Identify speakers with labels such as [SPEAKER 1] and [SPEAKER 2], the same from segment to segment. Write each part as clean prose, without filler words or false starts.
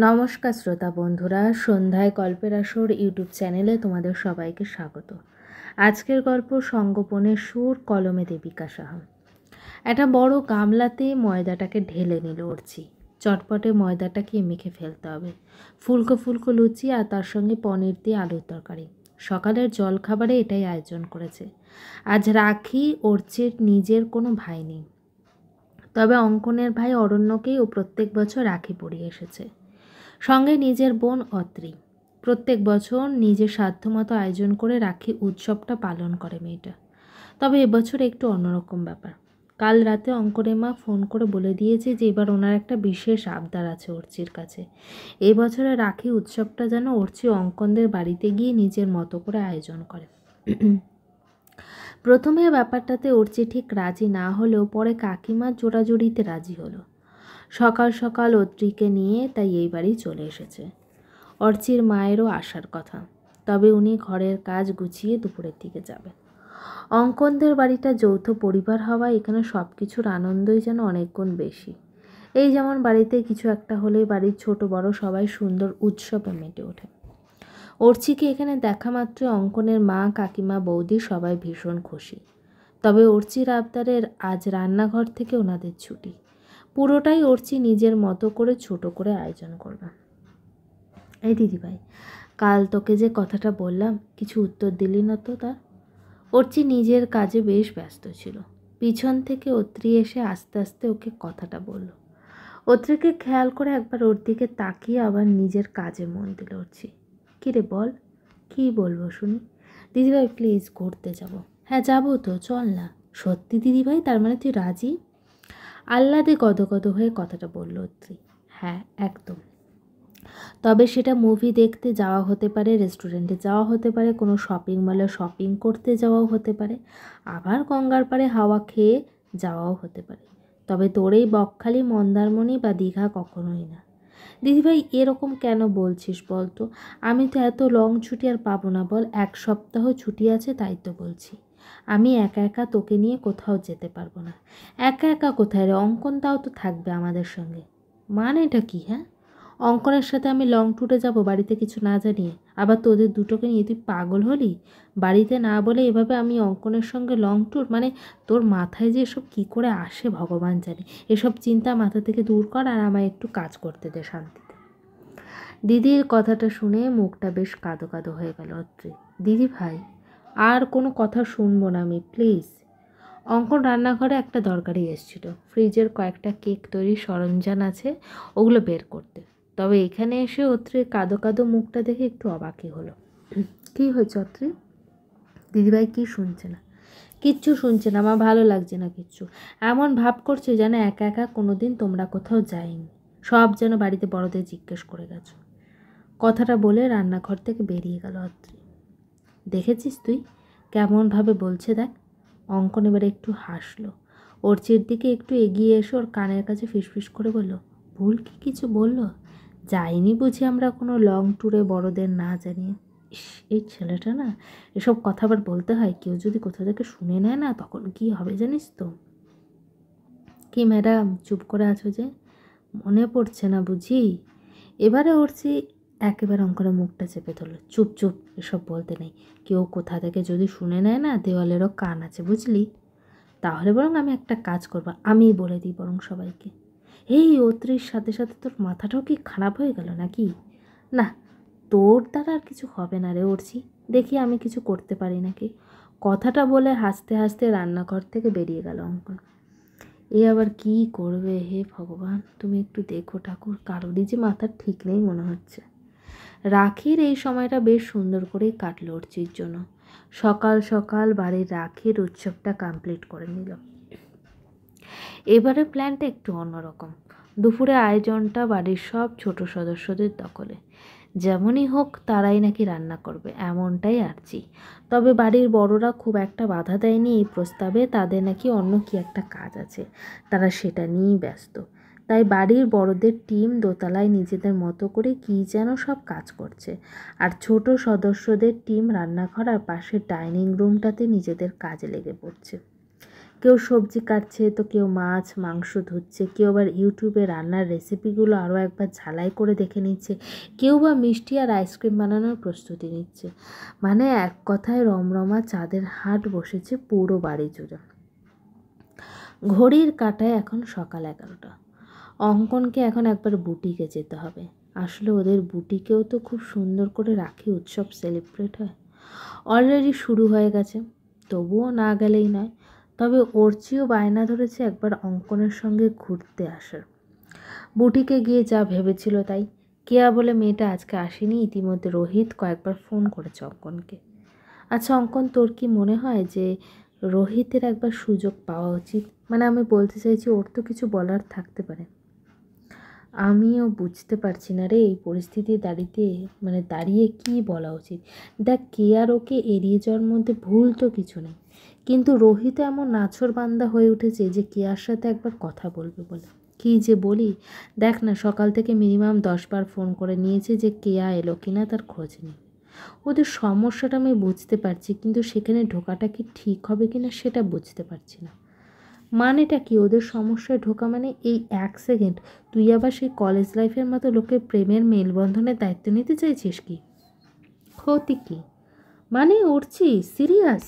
[SPEAKER 1] নমস্কার শ্রোতা বন্ধুরা, সন্ধ্যায় গল্পের আসর ইউটিউব চ্যানেলে তোমাদের সবাইকে স্বাগত। আজকের গল্প সঙ্গোপনের সুর, কলমে দেবিকা সাহা। একটা বড় গামলাতে ময়দাটাকে ঢেলে নিল অর্চি। চটপটে ময়দাটাকে মেখে ফেলতে হবে। ফুলকো ফুলকো লুচি আর তার সঙ্গে পনির দিয়ে আলুর তরকারি। সকালের জলখাবারে এটাই আয়োজন করেছে। আজ রাখি অর্চির নিজের কোনো ভাই নেই, তবে অঙ্কনের ভাই অরণ্যকেই ও প্রত্যেক বছর রাখি পরিয়ে এসেছে। সঙ্গে নিজের বোন অত্রি। প্রত্যেক বছর নিজের সাধ্যমতো আয়োজন করে রাখি উৎসবটা পালন করে মেয়েটা। তবে এবছর একটু অন্যরকম ব্যাপার। কাল রাতে অঙ্কনের মা ফোন করে বলে দিয়েছে যে এবার ওনার একটা বিশেষ আবদার আছে অর্চির কাছে। এই বছরের রাখি উৎসবটা যেন অর্চি অঙ্কনদের বাড়িতে গিয়ে নিজের মতো করে আয়োজন করে। প্রথমে ব্যাপারটাতে অর্চি ঠিক রাজি না হলেও পরে কাকিমার জোড়াজুড়িতে রাজি হলো। সকাল সকাল অত্রিকে নিয়ে তাই এই বাড়ি চলে এসেছে। অর্চির মায়েরও আসার কথা, তবে উনি ঘরের কাজ গুছিয়ে দুপুরের দিকে যাবেন। অঙ্কনদের বাড়িটা যৌথ পরিবার হওয়ায় এখানে সব কিছুর আনন্দই যেন অনেক গুণ বেশি। এই যেমন বাড়িতে কিছু একটা হলে বাড়ির ছোট বড় সবাই সুন্দর উৎসবে মেতে ওঠে। অর্চিকে এখানে দেখা মাত্র অঙ্কনের মা, কাকিমা, বৌদি সবাই ভীষণ খুশি। তবে অর্চির আবদারের আজ রান্নাঘর থেকে ওনাদের ছুটি। পুরোটাই অর্চি নিজের মতো করে ছোট করে আয়োজন করবে। এই দিদিভাই, কাল তোকে যে কথাটা বললাম কিছু উত্তর দিলি না তো তার? অর্চি নিজের কাজে বেশ ব্যস্ত ছিল। পিছন থেকে অত্রি এসে আস্তে আস্তে ওকে কথাটা বলল। অত্রিকে খেয়াল করে একবার ওর দিকে তাকিয়ে আবার নিজের কাজে মন দিল অর্চি। কী রে বল, কী বলবো শুনি? দিদিভাই প্লিজ ঘুরতে যাব। হ্যাঁ যাবো তো, চল না। সত্যি দিদিভাই, তার মানে তুই রাজি? আহ্লাদে গদগদ হয়ে কথাটা বলল অত্রি। হ্যাঁ একদম। তবে সেটা মুভি দেখতে যাওয়া হতে পারে, রেস্টুরেন্টে যাওয়া হতে পারে, কোনো শপিং মলে শপিং করতে যাওয়াও হতে পারে, আবার গঙ্গার পাড়ে হাওয়া খেয়ে যাওয়াও হতে পারে। তবে তোর এই বকখালি, মন্দারমণি বা দীঘা কখনোই না। দিদিভাই এরকম কেন বলছিস বল তো? আমি তো এত লং ছুটি আর পাবো না বল। 1 সপ্তাহ ছুটি আছে, তাই তো বলছি। আমি একা একা তোকে নিয়ে কোথাও যেতে পারবো না। একা একা কোথায় রে? অঙ্কন তাও তো থাকবে আমাদের সঙ্গে। মানেটা কি? হ্যাঁ, অঙ্কনের সাথে আমি লং ট্যুরে যাব বাড়িতে কিছু না জানিয়ে? আবার তোদের দুটোকে নিয়ে তুই পাগল হলি? বাড়িতে না বলে এভাবে আমি অঙ্কনের সঙ্গে লং ট্যুর? মানে তোর মাথায় যে এসব কী করে আসে ভগবান জানে। এসব চিন্তা মাথা থেকে দূর কর আর আমায় একটু কাজ করতে দে শান্তিতে। দিদির কথাটা শুনে মুখটা বেশ কাঁদো কাঁদো হয়ে গেল অত্রি। দিদি ভাই, আর কোনো কথা শুনবো না আমি, প্লিজ। অঙ্কন রান্নাঘরে একটা দরকারি এসেছিল, ফ্রিজের কয়েকটা কেক তৈরির সরঞ্জাম আছে, ওগুলো বের করতে। তবে এখানে এসে অত্রির কাঁদো কাঁদো মুখটা দেখে একটু অবাকই হলো। কী হয়েছে অত্রি? দিদিভাই কি শুনছে না? কিচ্ছু শুনছে না, আমার ভালো লাগছে না কিচ্ছু। এমন ভাব করছে যেন একা একা কোনো দিন তোমরা কোথাও যাইনি, সব যেন বাড়িতে বড়দের জিজ্ঞেস করে গেছো। কথাটা বলে রান্নাঘর থেকে বেরিয়ে গেল অত্রি। দেখেছিস তুই কেমনভাবে বলছে দেখ। অঙ্কন এবারে একটু হাসলো। অর্চির দিকে একটু এগিয়ে এসে ওর কানের কাছে ফিসফিস করে বলল, ভুল কি কিছু বললো? যাইনি বুঝি আমরা কোনো লং ট্যুরে বড়দের না জানিয়ে? ইস, এই ছেলেটা না, এসব কথা আবার বলতে হয়? কেউ যদি কোথা থেকে শুনে নেয় না, তখন কি হবে জানিস তো? কি ম্যাডাম, চুপ করে আছো যে? মনে পড়ছে না বুঝি? এবারে অর্চি একেবারে অঙ্কনের মুখটা চেপে ধরল। চুপ চুপ, এসব বলতে নেই। কেউ কোথা থেকে যদি শুনে নেয় না, দেওয়ালেরও কান আছে বুঝলি? তাহলে বরং আমি একটা কাজ করবো, আমিই বলে দিই বরং সবাইকে। এই অত্রির সাথে সাথে তোর মাথাটাও কি খারাপ হয়ে গেল নাকি? না, তোর দ্বারা আর কিছু হবে না রে অর্চি, দেখি আমি কিছু করতে পারি নাকি। কথাটা বলে হাসতে হাসতে রান্নাঘর থেকে বেরিয়ে গেল অঙ্কন। এ আবার কি করবে? হে ভগবান, তুমি একটু দেখো ঠাকুর, কারোরই যে মাথার ঠিক নেই মনে হচ্ছে। রাখির এই সময়টা বেশ সুন্দর করেই কাটলো অর্চির জন্য। সকাল সকাল বাড়ির রাখির উৎসবটা কমপ্লিট করে নিল। এবারে প্ল্যানটা একটু অন্যরকম। দুপুরে আয়োজনটা বাড়ির সব ছোট সদস্যদের দখলে। যেমনই হোক তারাই নাকি রান্না করবে, এমনটাই আরজি। তবে বাড়ির বড়রা খুব একটা বাধা দেয়নি এই প্রস্তাবে। তাদের নাকি অন্য কি একটা কাজ আছে, তারা সেটা নিয়েই ব্যস্ত। তাই বাড়ির বড়দের টিম দোতলায় নিজেদের মতো করে কী যেন সব কাজ করছে, আর ছোট সদস্যদের টিম রান্নাঘর আর পাশের ডাইনিং রুমটাতে নিজেদের কাজে লেগে পড়ছে। কেউ সবজি কাটছে, তো কেউ মাছ মাংস ধুচ্ছে, কেউ আবার ইউটিউবে রান্নার রেসিপিগুলো আরও একবার ঝালাই করে দেখে নিচ্ছে, কেউ বা মিষ্টি আর আইসক্রিম বানানোর প্রস্তুতি নিচ্ছে। মানে এক কথায় রমরমা চাঁদের হাট বসেছে পুরো বাড়ি জুড়ে। ঘড়ির কাঁটায় এখন সকাল 11টা। অঙ্কনকে এখন একবার বুটিকে যেতে হবে। আসলে ওদের বুটিকেও তো খুব সুন্দর করে রাখি উৎসব সেলিব্রেট হয়। অলরেডি শুরু হয়ে গেছে, তবুও না গেলেই নয়। তবে অর্চিও বায়না ধরেছে একবার অঙ্কনের সঙ্গে ঘুরতে আসার। বুটিকে গিয়ে যা ভেবেছিল তাই। কেয়া বলে মেয়েটা আজকে আসেনি। ইতিমধ্যে রোহিত কয়েকবার ফোন করেছে অঙ্কনকে। আচ্ছা অঙ্কন, তোর কি মনে হয় যে রোহিতের একবার সুযোগ পাওয়া উচিত? মানে আমি বলতে চাইছি, ওর তো কিছু বলার থাকতে পারে। আমিও বুঝতে পারছি না রে এই পরিস্থিতি দাঁড়িয়ে কি বলা উচিত। দেখ, কেয়ার ওকে এড়িয়ে যাওয়ার মধ্যে ভুল তো কিছু নেই, কিন্তু রোহিত এমন নাছোড়বান্দা হয়ে উঠেছে যে কেয়ার সাথে একবার কথা বলবে বলে। কী যে বলি, দেখ না, সকাল থেকে মিনিমাম 10বার ফোন করে নিয়েছে যে কেয়া এলো কিনা তার খোঁজ নেই। ওদের সমস্যাটা আমি বুঝতে পারছি, কিন্তু সেখানে ঢোকাটা কি ঠিক হবে কিনা সেটা বুঝতে পারছি না। মানেটা কি ওদের সমস্যায় ঢোকা? মানে এই 1 সেকেন্ড তুই আবার সেই কলেজ লাইফের মতো লোকের প্রেমের মেলবন্ধনের দায়িত্ব নিতে চাইছিস কি? ক্ষতি কি? মানে উঠছি সিরিয়াস?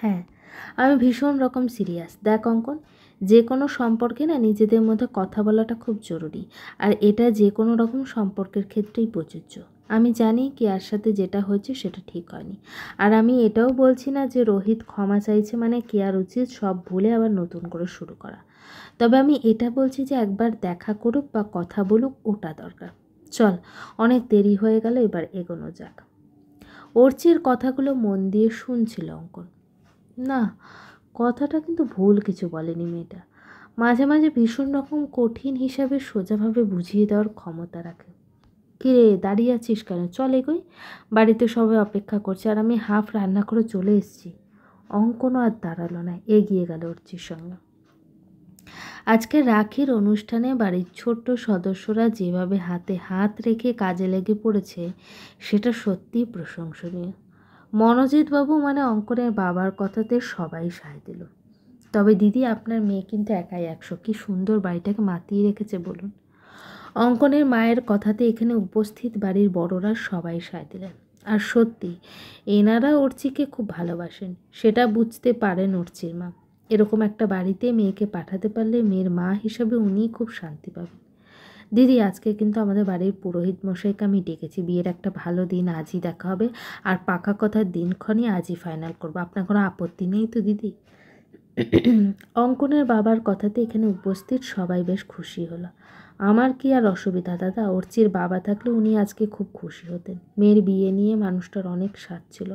[SPEAKER 1] হ্যাঁ, আমি ভীষণ রকম সিরিয়াস। দেখ অঙ্কন, যে কোনো সম্পর্কে না নিজেদের মধ্যে কথা বলাটা খুব জরুরি, আর এটা যে কোনো রকম সম্পর্কের ক্ষেত্রেই প্রযোজ্য। আমি জানি কেয়ার সাথে যেটা হয়েছে সেটা ঠিক হয়নি, আর আমি এটাও বলছি না যে রোহিত ক্ষমা চাইছে মানে কেয়ার উচিত সব ভুলে আবার নতুন করে শুরু করা। তবে আমি এটা বলছি যে একবার দেখা করুক বা কথা বলুক, ওটা দরকার। চল, অনেক দেরি হয়ে গেল, এবার এগোনো যাক। অর্চির কথাগুলো মন দিয়ে শুনছিল অঙ্কন। না, কথাটা কিন্তু ভুল কিছু বলেনি মেয়েটা। মাঝে মাঝে ভীষণ রকম কঠিন হিসাবে সোজাভাবে বুঝিয়ে দেওয়ার ক্ষমতা রাখে। কিরে, দাঁড়িয়ে আছিস কেন? চল এগোই, বাড়িতে সবাই অপেক্ষা করছে, আর আমি হাফ রান্না করে চলে এসেছি। অঙ্কনও আর দাঁড়ালো না, এগিয়ে গেল অর্চির সঙ্গে। আজকে রাখির অনুষ্ঠানে বাড়ির ছোট্ট সদস্যরা যেভাবে হাতে হাত রেখে কাজে লেগে পড়েছে, সেটা সত্যিই প্রশংসনীয়। মনোজিৎবাবু মানে অঙ্কনের বাবার কথাতে সবাই সায় দিল। তবে দিদি, আপনার মেয়ে কিন্তু একাই 100। কি সুন্দর বাড়িটাকে মাতিয়ে রেখেছে বলুন। অঙ্কনের মায়ের কথাতে এখানে উপস্থিত বাড়ির বড়রা সবাই সায় দিলেন। আর সত্যি, এনারা অর্চিকে খুব ভালোবাসেন, সেটা বুঝতে পারেন অর্চির মা। এরকম একটা বাড়িতে মেয়েকে পাঠাতে পারলে মেয়ের মা হিসাবে উনিই খুব শান্তি পাবেন। দিদি, আজকে কিন্তু আমাদের বাড়ির পুরোহিত মশাইকে আমি ডেকেছি। বিয়ের একটা ভালো দিন আজই দেখা হবে, আর পাকা কথার দিনক্ষণই আজই ফাইনাল করবো। আপনার কোনো আপত্তি নেই তো দিদি? অঙ্কনের বাবার কথাতে এখানে উপস্থিত সবাই বেশ খুশি হলো। আমার কি আর অসুবিধা দাদা? অর্চির বাবা থাকলে উনি আজকে খুব খুশি হতেন। মেয়ের বিয়ে নিয়ে মানুষটার অনেক স্বাদ ছিল।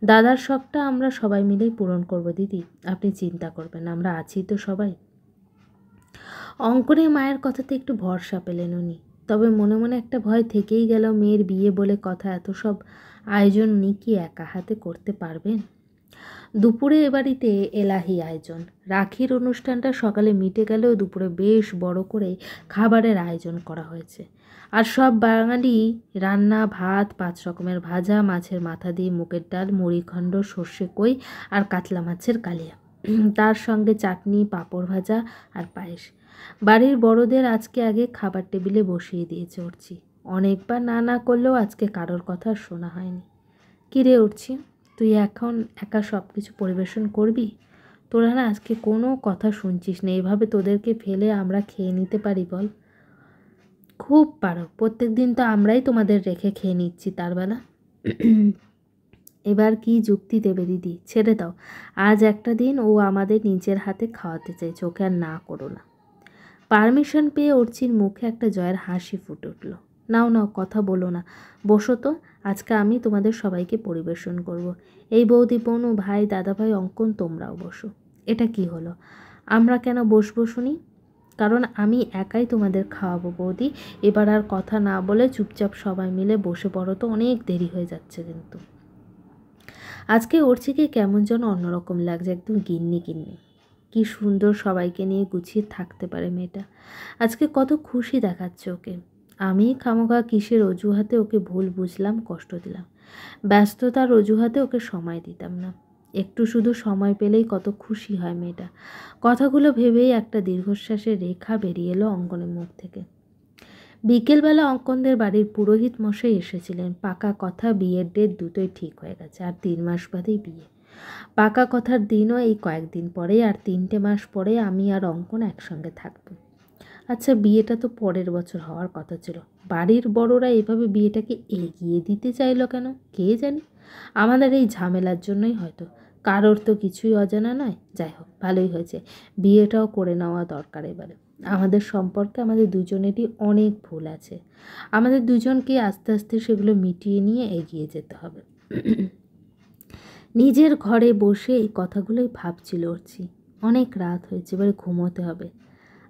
[SPEAKER 1] দাদার শখটা আমরা সবাই মিলেই পূরণ করব দিদি, আপনি চিন্তা করবেন, আমরা আছি তো সবাই। অঙ্কনের মায়ের কথাতে একটু ভরসা পেলেন উনি। তবে মনে মনে একটা ভয় থেকেই গেল, মেয়ের বিয়ে বলে কথা, এত সব আয়োজন উনি কি একা হাতে করতে পারবেন? দুপুরে এ বাড়িতে এলাহি আয়োজন। রাখির অনুষ্ঠানটা সকালে মিটে গেলেও দুপুরে বেশ বড় করে খাবারের আয়োজন করা হয়েছে। আর সব বাঙালি রান্না, ভাত, 5 রকমের ভাজা, মাছের মাথা দিয়ে মুগের ডাল, মুড়িখণ্ড, সর্ষে কই আর কাতলা মাছের কালিয়া, তার সঙ্গে চাটনি, পাঁপড় ভাজা আর পায়েস। বাড়ির বড়দের আজকে আগে খাবার টেবিলে বসিয়ে দিয়েছে অর্চি। অনেকবার না না করলেও আজকে কারোর কথা শোনা হয়নি। কিরে অর্চি, তুই এখন একা সব কিছু পরিবেশন করবি? তোরা না আজকে কোনো কথা শুনছিস না। এভাবে তোদেরকে ফেলে আমরা খেয়ে নিতে পারি বল? খুব পারো, প্রত্যেক দিন তো আমরাই তোমাদের রেখে খেয়ে নিচ্ছি তার বেলা। এবার কি যুক্তি দেবে দিদি? ছেড়ে দাও, আজ একটা দিন ও আমাদের নিজের হাতে খাওয়াতে চাইছে, ওকে আর না করো না। পারমিশন পেয়ে অর্চির মুখে একটা জয়ের হাসি ফুটে উঠল। নাও নাও, কথা বলো না, বসো তো। আজকে আমি তোমাদের সবাইকে পরিবেশন করব। এই বৌদি, বোনু, ভাই, দাদাভাই, অঙ্কন, তোমরাও বসো। এটা কি হলো? আমরা কেন বসবো শুনি? কারণ আমি একাই তোমাদের খাওয়াবো বৌদি। এবার আর কথা না বলে চুপচাপ সবাই মিলে বসে পড়ো তো, অনেক দেরি হয়ে যাচ্ছে কিন্তু। আজকে অর্চিকে কেমন যেন অন্যরকম লাগছে, একদম গিন্নি গিন্নি। কি সুন্দর সবাইকে নিয়ে গুছিয়ে থাকতে পারে মেয়েটা। আজকে কত খুশি দেখাচ্ছে ওকে। আমি খামোখা কিসের অজুহাতে ওকে ভুল বুঝলাম, কষ্ট দিলাম, ব্যস্ততার অজুহাতে ওকে সময় দিতাম না। একটু শুধু সময় পেলেই কত খুশি হয় মেয়েটা। কথাগুলো ভেবেই একটা দীর্ঘশ্বাসের রেখা বেরিয়ে এলো অঙ্কনের মুখ থেকে। বিকেলবেলা অঙ্কনদের বাড়ির পুরোহিত মশাই এসেছিলেন। পাকা কথা, বিয়ের ডেট দুটোই ঠিক হয়ে গেছে, আর 3 মাস বাদেই বিয়ে। পাকা কথার দিনও এই কয়েকদিন পরে, আর 3টে মাস পরে আমি আর অঙ্কন একসঙ্গে থাকব। আচ্ছা, বিয়েটা তো পরের বছর হওয়ার কথা ছিল। বাড়ির বড়রা এভাবে বিয়েটাকে এগিয়ে দিতে চাইলো কেন কে জানি। আমাদের এই ঝামেলার জন্যই হয়তো। কারোর তো কিছুই অজানা নয়। যাই হোক, ভালোই হয়েছে, বিয়েটাও করে নেওয়া দরকার এবারে। আমাদের সম্পর্কে আমাদের দুজনেরই অনেক ভুল আছে। আমাদের দুজনকে আস্তে আস্তে সেগুলো মিটিয়ে নিয়ে এগিয়ে যেতে হবে। নিজের ঘরে বসে এই কথাগুলোই ভাবছিল অর্চি। অনেক রাত হয়েছে, এবারে ঘুমোতে হবে।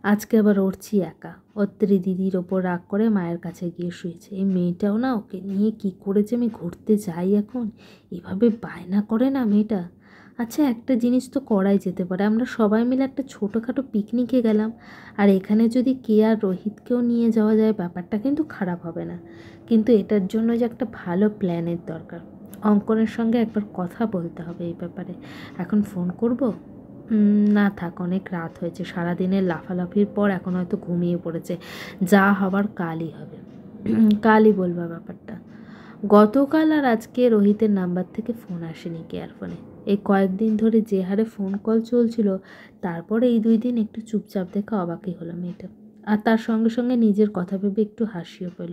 [SPEAKER 1] আজকে আবার অর্চি একা। অত্রি দিদির ওপর রাগ করে মায়ের কাছে গিয়ে শুয়েছে। এই মেয়েটাও না, ওকে নিয়ে কি করেছে। আমি ঘুরতে যাই এখন, এভাবে বায়না করে না মেয়েটা। আচ্ছা, একটা জিনিস তো করাই যেতে পারে। আমরা সবাই মিলে একটা ছোটোখাটো পিকনিকে গেলাম, আর এখানে যদি কে আর রোহিতকেও নিয়ে যাওয়া যায়, ব্যাপারটা কিন্তু খারাপ হবে না। কিন্তু এটার জন্য যে একটা ভালো প্ল্যানের দরকার। অঙ্কনের সঙ্গে একবার কথা বলতে হবে এই ব্যাপারে। এখন ফোন করব? না থাক, অনেক রাত হয়েছে। সারাদিনের লাফালাফির পর এখন হয়তো ঘুমিয়ে পড়েছে। যা হবার কালই হবে। কালই বলবা ব্যাপারটা। গতকাল আর আজকে রোহিতের নাম্বার থেকে ফোন আসেনি কেয়ার ফোনে। এই কয়েকদিন ধরে যে হারে ফোন কল চলছিল, তারপরে এই 2 দিন একটু চুপচাপ দেখে অবাকই হলো মেয়েটা। আর তার সঙ্গে সঙ্গে নিজের কথা ভেবে একটু হাসিও পেল।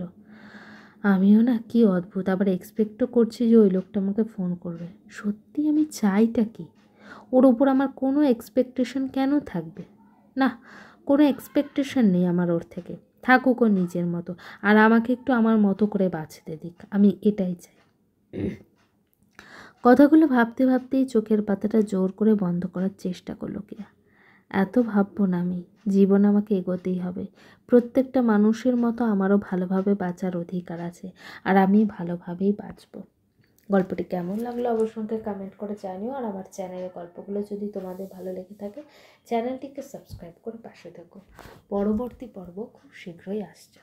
[SPEAKER 1] আমিও না, কি অদ্ভুত, আবার এক্সপেক্টও করছি যে ওই লোকটা আমাকে ফোন করবে। সত্যি আমি চাইটা কি? ওর ওপর আমার কোনো এক্সপেকটেশন কেন থাকবে? না, কোনো এক্সপেকটেশন নেই আমার ওর থেকে। থাকুক ও নিজের মতো, আর আমাকে একটু আমার মতো করে বাঁচতে দিক। আমি এটাই চাই। কথাগুলো ভাবতে ভাবতেই চোখের পাতাটা জোর করে বন্ধ করার চেষ্টা করলো কিরা। এত ভাববো না আমি। জীবন আমাকে এগোতেই হবে। প্রত্যেকটা মানুষের মতো আমারও ভালোভাবে বাঁচার অধিকার আছে, আর আমি ভালোভাবেই বাঁচব। গল্পটি কেমন লাগলো অবশ্যই কমেন্ট করে জানিও। আর আমার চ্যানেলের গল্পগুলো যদি তোমাদের ভালো লেগে থাকে, চ্যানেলটিকে সাবস্ক্রাইব করে পাশে থেকো। পরবর্তী পর্ব খুব শীঘ্রই আসছে।